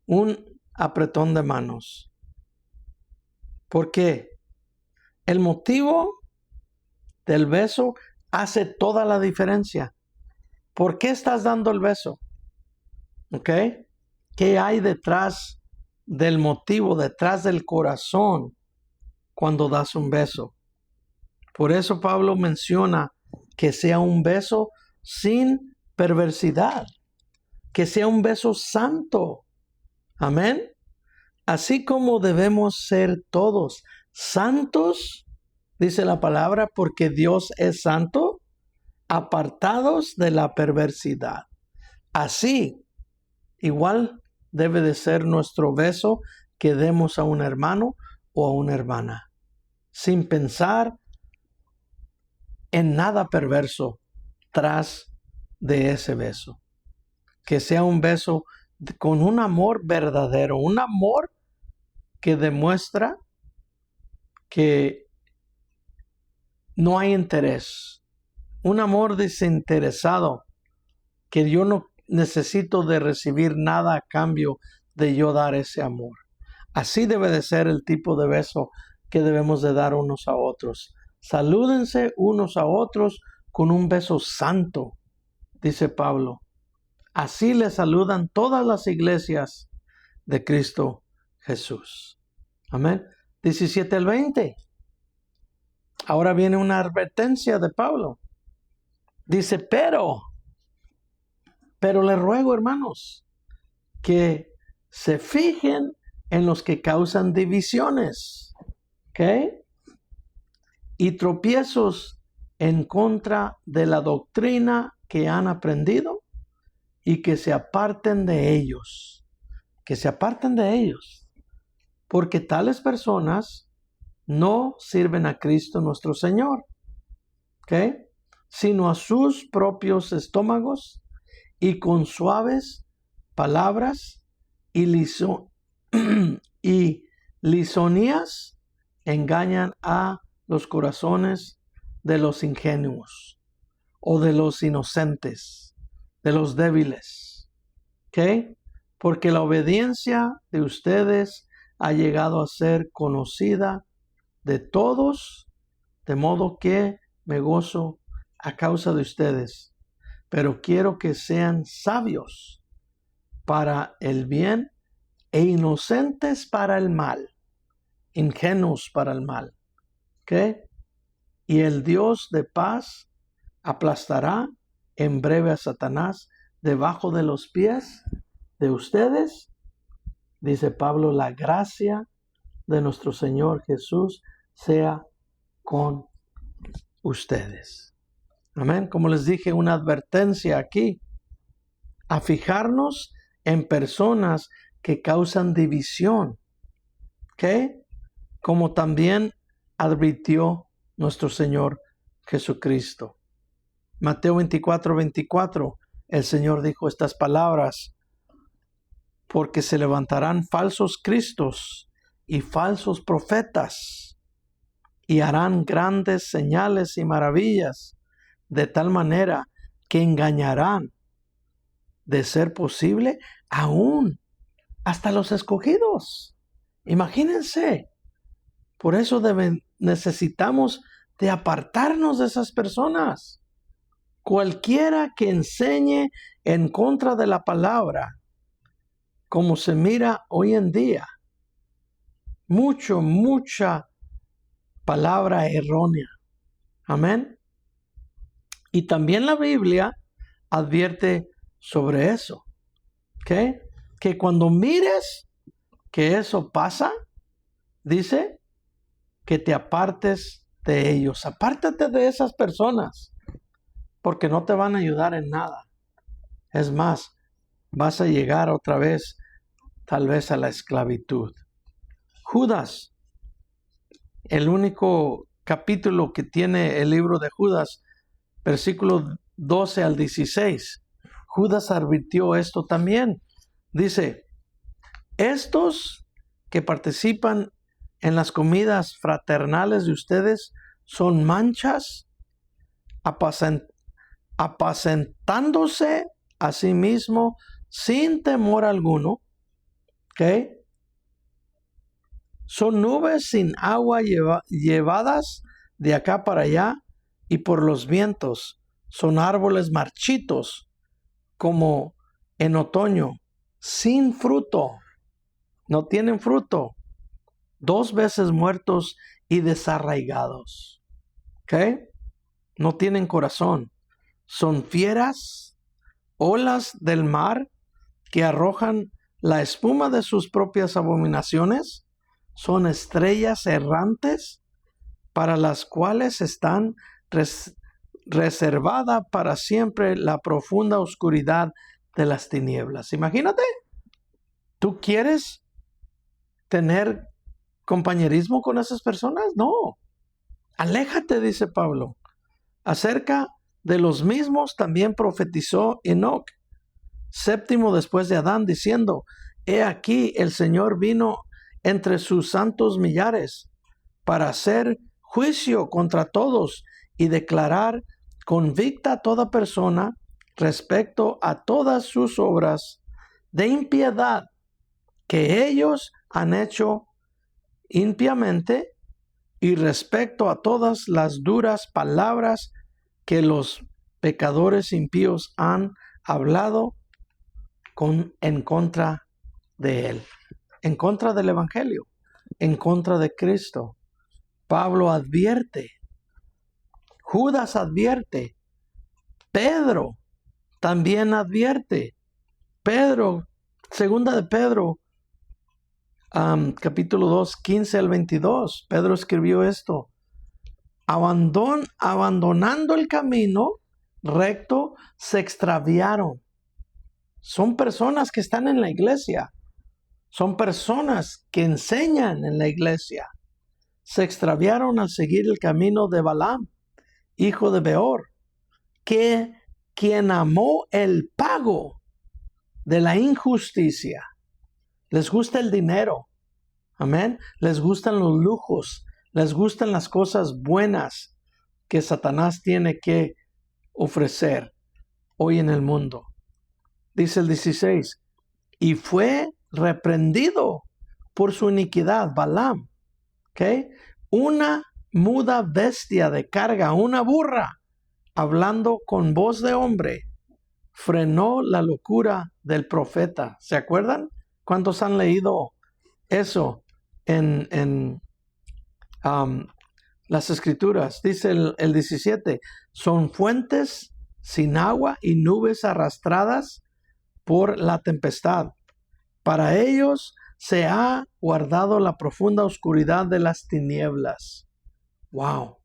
un apretón de manos. ¿Por qué? El motivo del beso hace toda la diferencia. ¿Por qué estás dando el beso? ¿Ok? ¿Qué hay detrás del motivo, detrás del corazón cuando das un beso? Por eso Pablo menciona que sea un beso sin perversidad, que sea un beso santo. Amén. Así como debemos ser todos santos, dice la palabra, porque Dios es santo, apartados de la perversidad. Así, igual debe de ser nuestro beso que demos a un hermano o a una hermana, sin pensar en nada perverso tras de ese beso. Que sea un beso con un amor verdadero, un amor que demuestra que no hay interés, un amor desinteresado, que yo no necesito de recibir nada a cambio de yo dar ese amor. Así debe de ser el tipo de beso que debemos de dar unos a otros. Salúdense unos a otros con un beso santo, dice Pablo. Así le saludan todas las iglesias de Cristo Jesús. Amén. 17 al 20. Ahora viene una advertencia de Pablo. Dice, pero les ruego, hermanos, que se fijen en los que causan divisiones, ¿ok? Y tropiezos en contra de la doctrina que han aprendido, y que se aparten de ellos. Que se aparten de ellos. Porque tales personas no sirven a Cristo nuestro Señor, ¿ok? Sino a sus propios estómagos, y con suaves palabras y lisonías engañan a los corazones de los ingenuos o de los inocentes, de los débiles. ¿Ok? Porque la obediencia de ustedes ha llegado a ser conocida de todos, de modo que me gozo a causa de ustedes. Pero quiero que sean sabios para el bien e inocentes para el mal, ingenuos para el mal. ¿Ok? Y el Dios de paz aplastará en breve a Satanás debajo de los pies de ustedes. Dice Pablo, la gracia de nuestro Señor Jesús sea con ustedes. Amén. Como les dije, una advertencia aquí, a fijarnos en personas que causan división, ¿ok? Como también advirtió nuestro Señor Jesucristo. Mateo 24:24, el Señor dijo estas palabras: porque se levantarán falsos cristos y falsos profetas, y harán grandes señales y maravillas, de tal manera que engañarán, de ser posible, aún hasta los escogidos. Imagínense. Por eso necesitamos de apartarnos de esas personas. Cualquiera que enseñe en contra de la palabra, como se mira hoy en día, mucha palabra errónea. Amén. Y también la Biblia advierte sobre eso. ¿Ok? Que cuando mires que eso pasa, dice que te apartes de ellos. Apártate de esas personas, porque no te van a ayudar en nada. Es más, vas a llegar otra vez, tal vez, a la esclavitud. Judas, el único capítulo que tiene el libro de Judas, versículos 12 al 16. Judas advirtió esto también. Dice, estos que participan en las comidas fraternales de ustedes son manchas, apacentándose a sí mismo sin temor alguno. ¿Ok? Son nubes sin agua llevadas de acá para allá y por los vientos. Son árboles marchitos como en otoño, sin fruto. No tienen fruto. 2 veces muertos y desarraigados. ¿Ok? No tienen corazón. Son fieras, olas del mar que arrojan la espuma de sus propias abominaciones. Son estrellas errantes para las cuales están reservada para siempre la profunda oscuridad de las tinieblas. Imagínate, ¿tú quieres tener compañerismo con esas personas? No, aléjate, dice Pablo. Acerca de los mismos también profetizó Enoc, séptimo después de Adán, diciendo: He aquí el Señor vino entre sus santos millares para hacer juicio contra todos y declarar convicta a toda persona respecto a todas sus obras de impiedad que ellos han hecho impiamente, y respecto a todas las duras palabras que los pecadores impíos han hablado en contra de él, en contra del Evangelio, en contra de Cristo. Pablo advierte, Judas advierte, Pedro también advierte. Pedro, segunda de Pedro, capítulo 2, 15 al 22, Pedro escribió esto: abandonando el camino recto, se extraviaron. Son personas que están en la iglesia, son personas que enseñan en la iglesia. Se extraviaron al seguir el camino de Balaam, hijo de Beor, quien amó el pago de la injusticia. Les gusta el dinero, amén. Les gustan los lujos, les gustan las cosas buenas que Satanás tiene que ofrecer hoy en el mundo. Dice el 16, y fue reprendido por su iniquidad Balaam, ¿ok? Una muda bestia de carga, una burra, hablando con voz de hombre, frenó la locura del profeta. ¿Se acuerdan? ¿Cuántos han leído eso en las escrituras? Dice el 17, son fuentes sin agua y nubes arrastradas por la tempestad. Para ellos se ha guardado la profunda oscuridad de las tinieblas. Wow.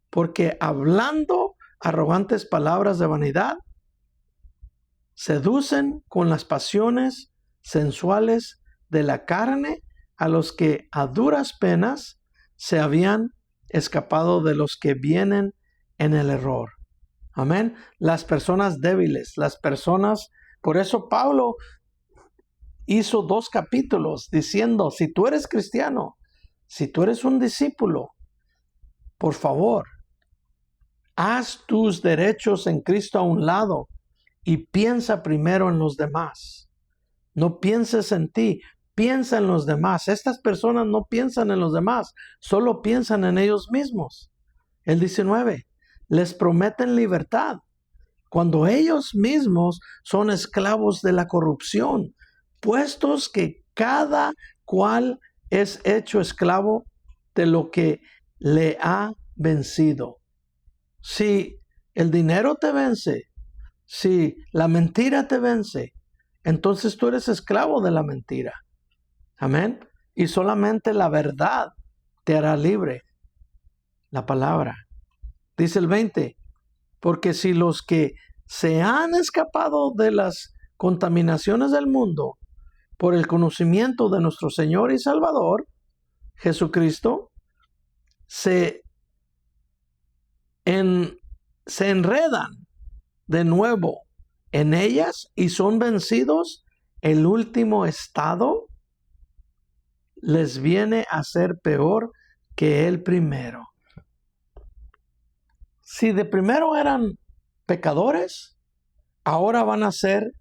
Porque hablando arrogantes palabras de vanidad, seducen con las pasiones sensuales de la carne a los que a duras penas se habían escapado de los que vienen en el error. Amén. Las personas débiles, las personas. Por eso Pablo hizo 2 capítulos diciendo, si tú eres cristiano, si tú eres un discípulo, por favor, haz tus derechos en Cristo a un lado y piensa primero en los demás. No pienses en ti, piensa en los demás. Estas personas no piensan en los demás, solo piensan en ellos mismos. El 19, les prometen libertad cuando ellos mismos son esclavos de la corrupción, puestos que cada cual es hecho esclavo de lo que le ha vencido. Si el dinero te vence, si la mentira te vence, entonces tú eres esclavo de la mentira. Amén. Y solamente la verdad te hará libre. La palabra. Dice el 20, porque si los que se han escapado de las contaminaciones del mundo por el conocimiento de nuestro Señor y Salvador, Jesucristo, se enredan de nuevo en ellas y son vencidos, el último estado les viene a ser peor que el primero. Si de primero eran pecadores, ahora van a hacer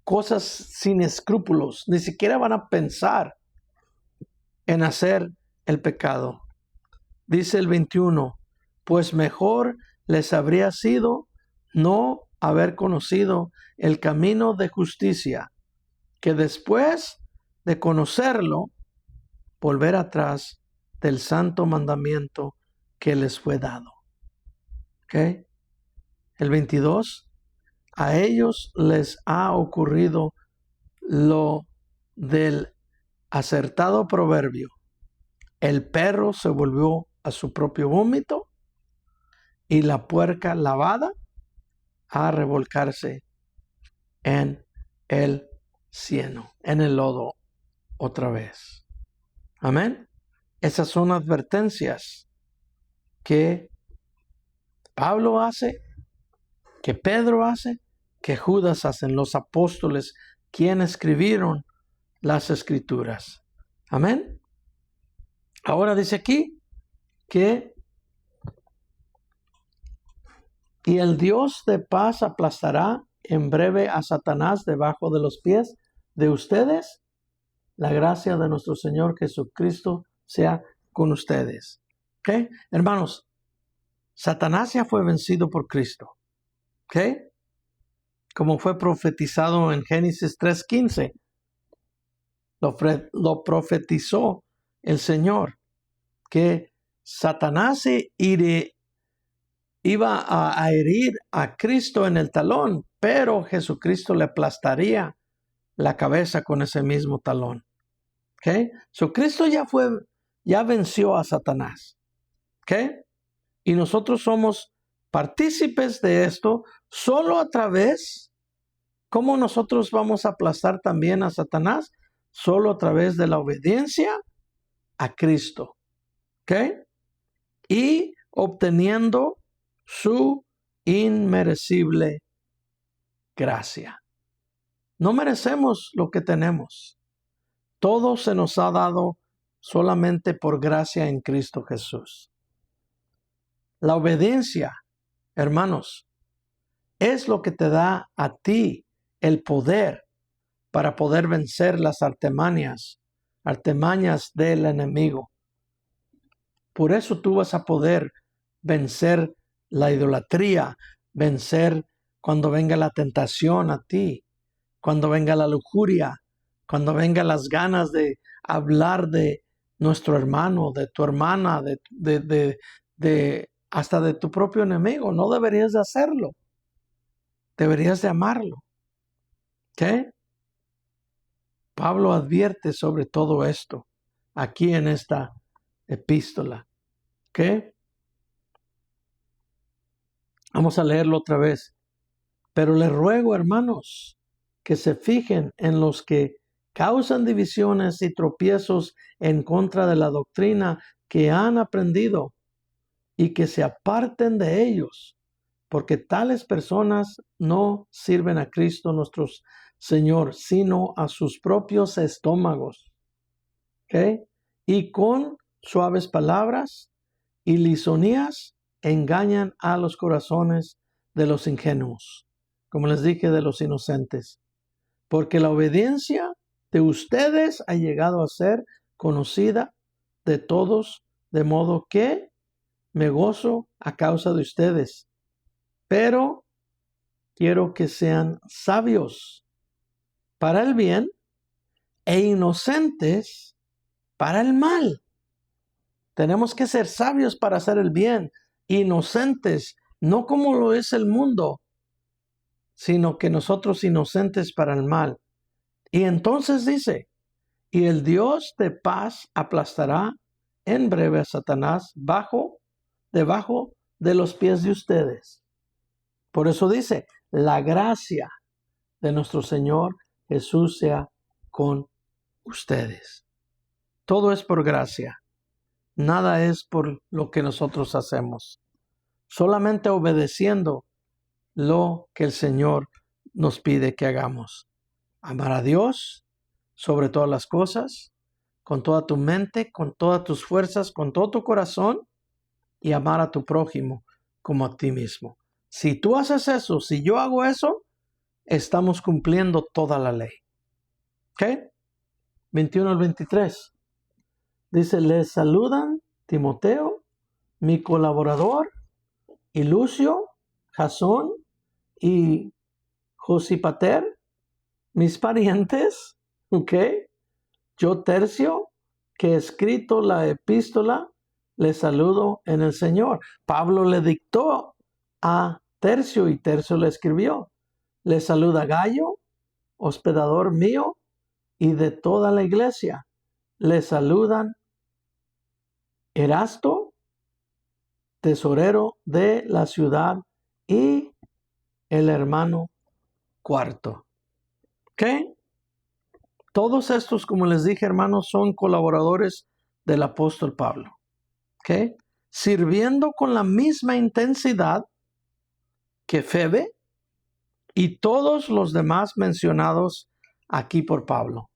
cosas sin escrúpulos, ni siquiera van a pensar en hacer el pecado. Dice el 21, pues mejor les habría sido no haber conocido el camino de justicia, que después de conocerlo, volver atrás del santo mandamiento que les fue dado. ¿Ok? El 22. A ellos les ha ocurrido lo del acertado proverbio. El perro se volvió a su propio vómito y la puerca lavada a revolcarse en el cieno, en el lodo otra vez. Amén. Esas son advertencias que Pablo hace, que Pedro hace, que Judas hacen, los apóstoles, quienes escribieron las escrituras. Amén. Ahora dice aquí que y el Dios de paz aplastará en breve a Satanás debajo de los pies de ustedes. La gracia de nuestro Señor Jesucristo sea con ustedes. ¿Ok? Hermanos, Satanás ya fue vencido por Cristo. ¿Ok? Como fue profetizado en Génesis 3:15. Lo profetizó el Señor, que Satanás iba a herir a Cristo en el talón, pero Jesucristo le aplastaría la cabeza con ese mismo talón. ¿Ok? So Cristo ya venció a Satanás. ¿Ok? Y nosotros somos partícipes de esto solo a través, ¿cómo nosotros vamos a aplastar también a Satanás? Solo a través de la obediencia a Cristo. ¿Ok? Y obteniendo su inmerecible gracia. No merecemos lo que tenemos. Todo se nos ha dado solamente por gracia en Cristo Jesús. La obediencia, hermanos, es lo que te da a ti el poder para poder vencer las artimañas del enemigo. Por eso tú vas a poder vencer la idolatría, vencer cuando venga la tentación a ti, cuando venga la lujuria, cuando vengan las ganas de hablar de nuestro hermano, de tu hermana, hasta de tu propio enemigo. No deberías de hacerlo. Deberías de amarlo. ¿Ok? Pablo advierte sobre todo esto aquí en esta epístola. ¿Ok? Vamos a leerlo otra vez. Pero les ruego, hermanos, que se fijen en los que causan divisiones y tropiezos en contra de la doctrina que han aprendido y que se aparten de ellos, porque tales personas no sirven a Cristo nuestro Señor, sino a sus propios estómagos. ¿Ok? Y con suaves palabras y lisonías engañan a los corazones de los ingenuos, como les dije, de los inocentes. Porque la obediencia de ustedes ha llegado a ser conocida de todos, de modo que me gozo a causa de ustedes. Pero quiero que sean sabios para el bien e inocentes para el mal. Tenemos que ser sabios para hacer el bien, inocentes, no como lo es el mundo, sino que nosotros inocentes para el mal. Y entonces dice, y el Dios de paz aplastará en breve a Satanás debajo de los pies de ustedes. Por eso dice, la gracia de nuestro Señor Jesús sea con ustedes. Todo es por gracia. Nada es por lo que nosotros hacemos. Solamente obedeciendo lo que el Señor nos pide que hagamos. Amar a Dios sobre todas las cosas, con toda tu mente, con todas tus fuerzas, con todo tu corazón, y amar a tu prójimo como a ti mismo. Si tú haces eso, si yo hago eso, estamos cumpliendo toda la ley. ¿Ok? 21 al 23. Dice, les saludan Timoteo, mi colaborador, y Lucio, Jasón y Josipater, mis parientes. ¿Ok? Yo Tercio, que he escrito la epístola, les saludo en el Señor. Pablo le dictó a Tercio y Tercio le escribió. Les saluda Gayo, hospedador mío y de toda la iglesia. Les saludan Erasto, tesorero de la ciudad, y el hermano Cuarto. ¿Ok? Todos estos, como les dije, hermanos, son colaboradores del apóstol Pablo. ¿Ok? Sirviendo con la misma intensidad que Febe y todos los demás mencionados aquí por Pablo.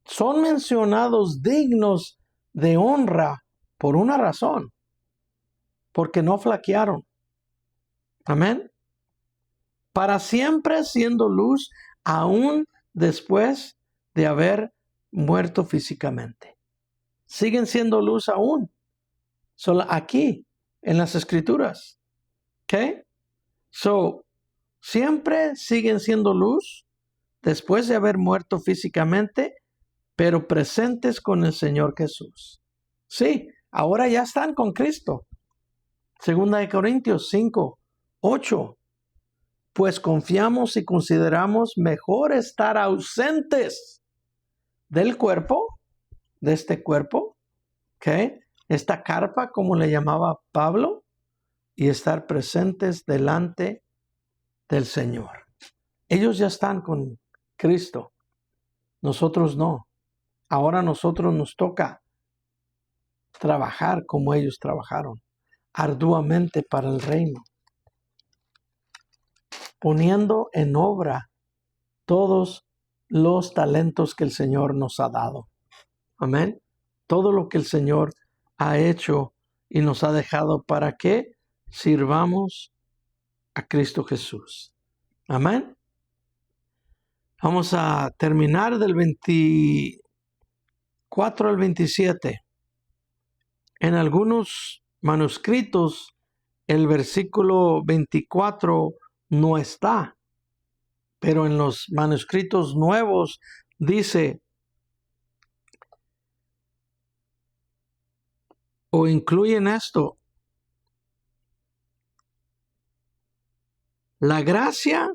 Son mencionados dignos de honra por una razón, porque no flaquearon. Amén. Para siempre siendo luz, aún después de haber muerto físicamente. Siguen siendo luz aún. Solo aquí, en las Escrituras. ¿Ok? So, siempre siguen siendo luz después de haber muerto físicamente, pero presentes con el Señor Jesús. Sí, ahora ya están con Cristo. 2 Corintios 5, 8. Pues confiamos y consideramos mejor estar ausentes del cuerpo, de este cuerpo, ¿ok? Esta carpa, como le llamaba Pablo, y estar presentes delante del Señor. Ellos ya están con Cristo. Nosotros no. Ahora a nosotros nos toca trabajar como ellos trabajaron, arduamente para el reino, poniendo en obra todos los talentos que el Señor nos ha dado. Amén. Todo lo que el Señor ha hecho y nos ha dejado para que sirvamos a Cristo Jesús. Amén. Vamos a terminar del 24 al 27. En algunos manuscritos el versículo 24 no está, pero en los manuscritos nuevos dice o incluyen esto: la gracia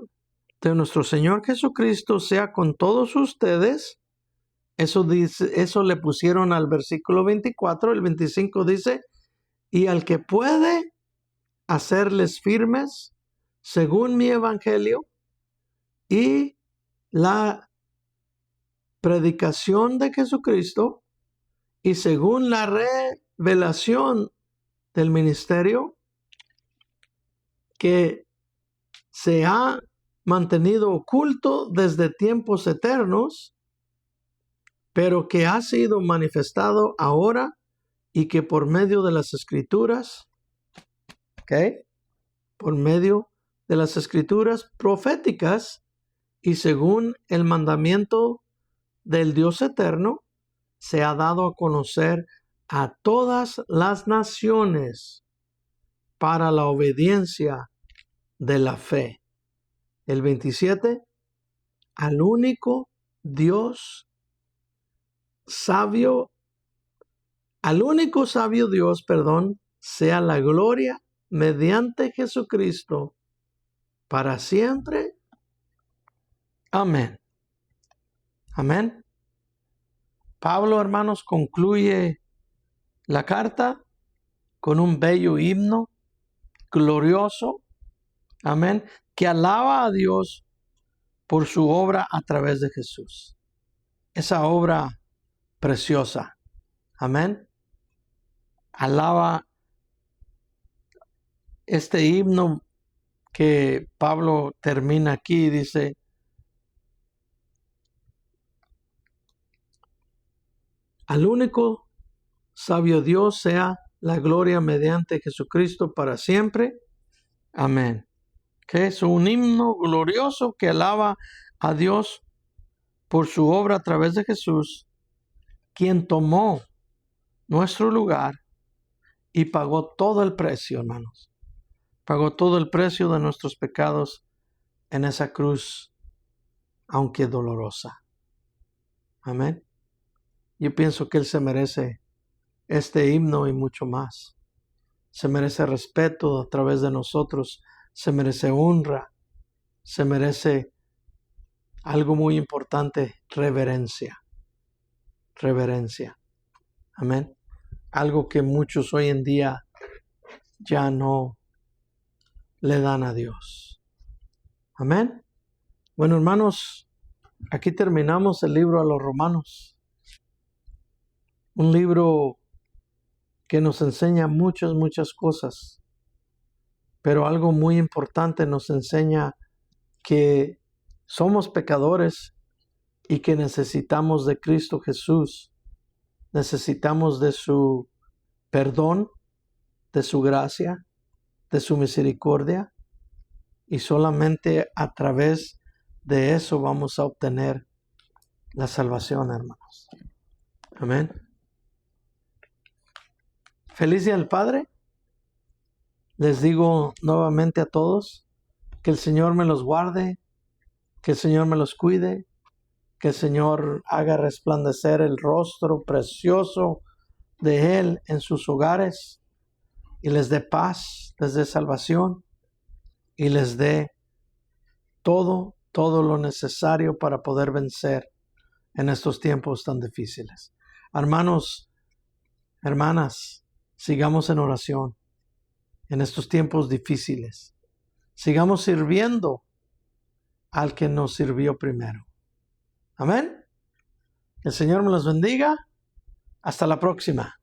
de nuestro Señor Jesucristo sea con todos ustedes. Eso dice, eso le pusieron al versículo 24. El 25 dice: y al que puede hacerles firmes según mi evangelio y la predicación de Jesucristo, y según la revelación del ministerio que se ha mantenido oculto desde tiempos eternos, pero que ha sido manifestado ahora, y que por medio de las Escrituras, por medio de las Escrituras proféticas y según el mandamiento del Dios eterno, se ha dado a conocer a todas las naciones para la obediencia de la fe. El 27, al único Dios sabio, al único sabio Dios, sea la gloria mediante Jesucristo para siempre. Amén. Amén. Pablo, hermanos, concluye la carta con un bello himno glorioso, amén, que alaba a Dios por su obra a través de Jesús. Esa obra preciosa, amén. Alaba este himno que Pablo termina aquí y dice: al único sabio Dios sea la gloria mediante Jesucristo para siempre. Amén. Que es un himno glorioso que alaba a Dios por su obra a través de Jesús, quien tomó nuestro lugar y pagó todo el precio, hermanos. Pagó todo el precio de nuestros pecados en esa cruz, aunque dolorosa. Amén. Yo pienso que Él se merece este himno y mucho más. Se merece respeto a través de nosotros, se merece honra, se merece algo muy importante, reverencia. Reverencia. Amén. Algo que muchos hoy en día ya no le dan a Dios. Amén. Bueno, hermanos, aquí terminamos el libro a los Romanos. Un libro que nos enseña muchas cosas. Pero algo muy importante, nos enseña que somos pecadores y que necesitamos de Cristo Jesús. Necesitamos de su perdón, de su gracia, de su misericordia. Y solamente a través de eso vamos a obtener la salvación, hermanos. Amén. Feliz día del Padre. Les digo nuevamente a todos que el Señor me los guarde, que el Señor me los cuide, que el Señor haga resplandecer el rostro precioso de Él en sus hogares y les dé paz, les dé salvación y les dé todo lo necesario para poder vencer en estos tiempos tan difíciles. Hermanos, hermanas, sigamos en oración en estos tiempos difíciles. Sigamos sirviendo al que nos sirvió primero. Amén. Que el Señor me los bendiga. Hasta la próxima.